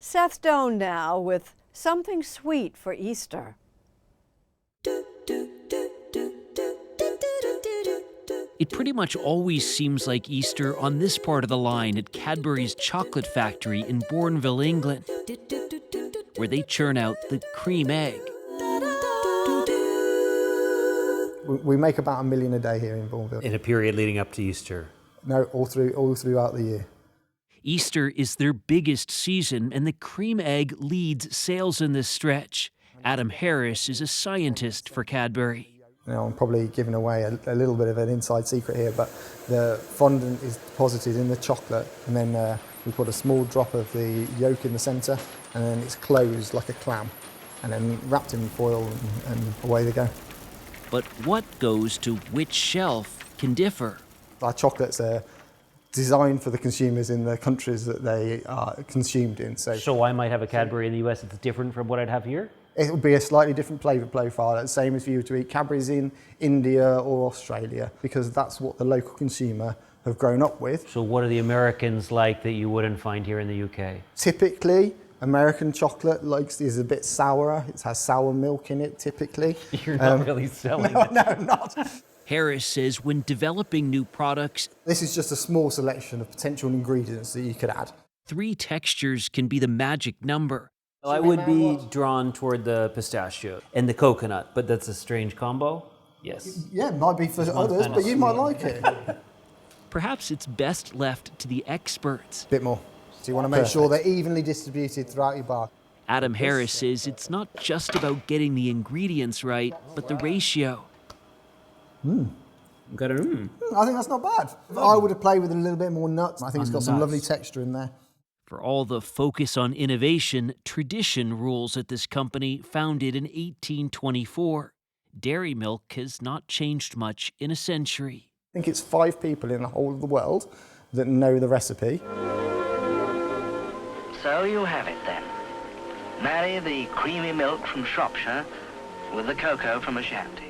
Seth Doane now with something sweet for Easter. It pretty much always seems like Easter on this part of the line at Cadbury's chocolate factory in Bournville, England, where they churn out the cream egg. We make about 1 million a day here in Bournville. In a period leading up to Easter? No, all throughout the year. Easter is their biggest season, and the cream egg leads sales in this stretch. Adam Harris is a scientist for Cadbury. I'm probably giving away a little bit of an inside secret here, but the fondant is deposited in the chocolate, and then we put a small drop of the yolk in the centre, and then it's closed like a clam, and then wrapped in foil, and away they go. But what goes to which shelf can differ. Our chocolates are designed for the consumers in the countries that they are consumed in. So I might have a Cadbury in the US that's different from what I'd have here? It would be a slightly different flavour profile, the same as if you were to eat Cadbury's in India or Australia, because that's what the local consumer have grown up with. So what are the Americans like that you wouldn't find here in the UK? Typically, American chocolate is a bit sourer. It has sour milk in it, typically. You're not really selling it. No, I'm not. Harris says when developing new products, this is just a small selection of potential ingredients that you could add. 3 textures can be the magic number. I would be drawn toward the pistachio and the coconut, but that's a strange combo. Yes. Yeah, it might be for others, but you might like it. Perhaps it's best left to the experts. Bit more. So you want to make sure they're evenly distributed throughout your bar. Adam Harris says it's not just about getting the ingredients right, but the ratio. Got it. I think that's not bad. I would have played with a little bit more nuts. I think it's got some lovely texture in there. For all the focus on innovation, tradition rules at this company founded in 1824. Dairy milk has not changed much in a century. I think it's 5 people in the whole of the world that know the recipe. So you have it then. Marry the creamy milk from Shropshire with the cocoa from Ashanti.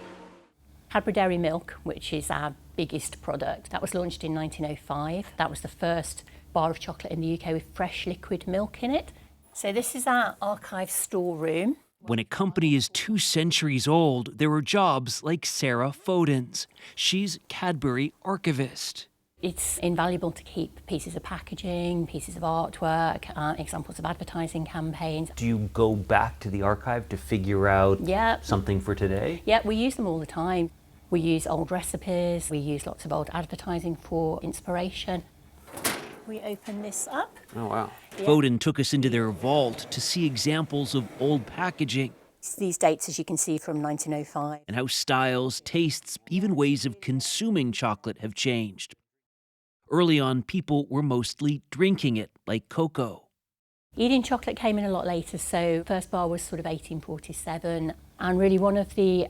Cadbury Dairy Milk, which is our biggest product, that was launched in 1905. That was the first bar of chocolate in the UK with fresh liquid milk in it. So this is our archive storeroom. When a company is 2 centuries old, there are jobs like Sarah Foden's. She's Cadbury archivist. It's invaluable to keep pieces of packaging, pieces of artwork, examples of advertising campaigns. Do you go back to the archive to figure out something for today? Yeah, we use them all the time. We use old recipes, we use lots of old advertising for inspiration. We open this up. Oh, wow. Yeah. Foden took us into their vault to see examples of old packaging. These dates, as you can see, from 1905. And how styles, tastes, even ways of consuming chocolate have changed. Early on, people were mostly drinking it, like cocoa. Eating chocolate came in a lot later, so first bar was sort of 1847. And really one of the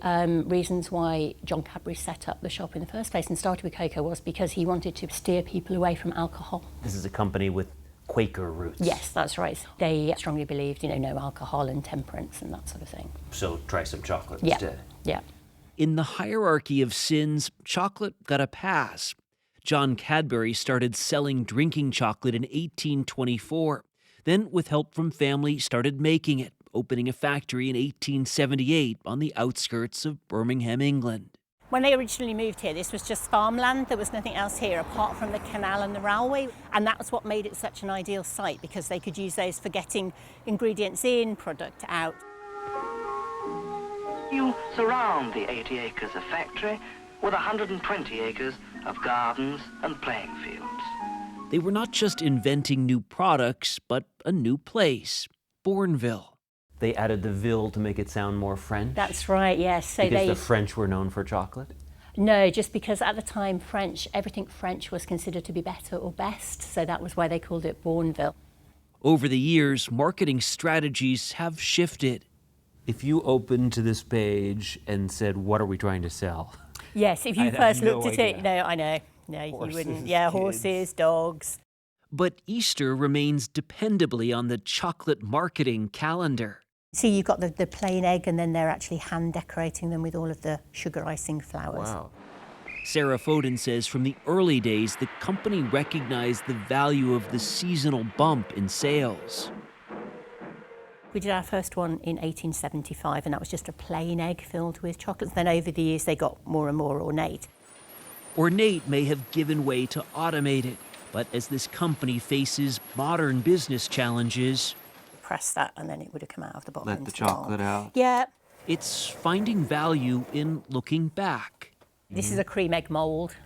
reasons why John Cadbury set up the shop in the first place and started with cocoa was because he wanted to steer people away from alcohol. This is a company with Quaker roots. Yes, that's right. They strongly believed, no alcohol and temperance and that sort of thing. So try some chocolate instead. Yeah. In the hierarchy of sins, chocolate got a pass. John Cadbury started selling drinking chocolate in 1824. Then, with help from family, started making it, opening a factory in 1878 on the outskirts of Birmingham, England. When they originally moved here, this was just farmland. There was nothing else here apart from the canal and the railway. And that was what made it such an ideal site, because they could use those for getting ingredients in, product out. You surround the 80 acres of factory with 120 acres of gardens and playing fields. They were not just inventing new products, but a new place, Bourneville. They added the ville to make it sound more French? That's right, yes. So because the French were known for chocolate? No, just because at the time everything French was considered to be better or best, so that was why they called it Bourneville. Over the years, marketing strategies have shifted. If you opened to this page and said, what are we trying to sell? Yes, if you first looked at it, I know. No, horses, you wouldn't. Yeah, kids. Horses, dogs. But Easter remains dependably on the chocolate marketing calendar. See, you've got the plain egg, and then they're actually hand decorating them with all of the sugar icing flowers. Wow. Sarah Foden says from the early days, the company recognized the value of the seasonal bump in sales. We did our first one in 1875, and that was just a plain egg filled with chocolates. Then over the years, they got more and more ornate. Ornate may have given way to automated, but as this company faces modern business challenges, Press that, and then it would have come out of the bottom. Let the into chocolate mold. out. Yeah. it's finding value in looking back This is a cream egg mould.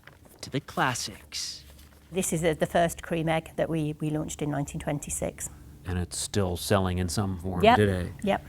to the classics. This is the first cream egg that we launched in 1926. And it's still selling in some form Yep. today. Yep.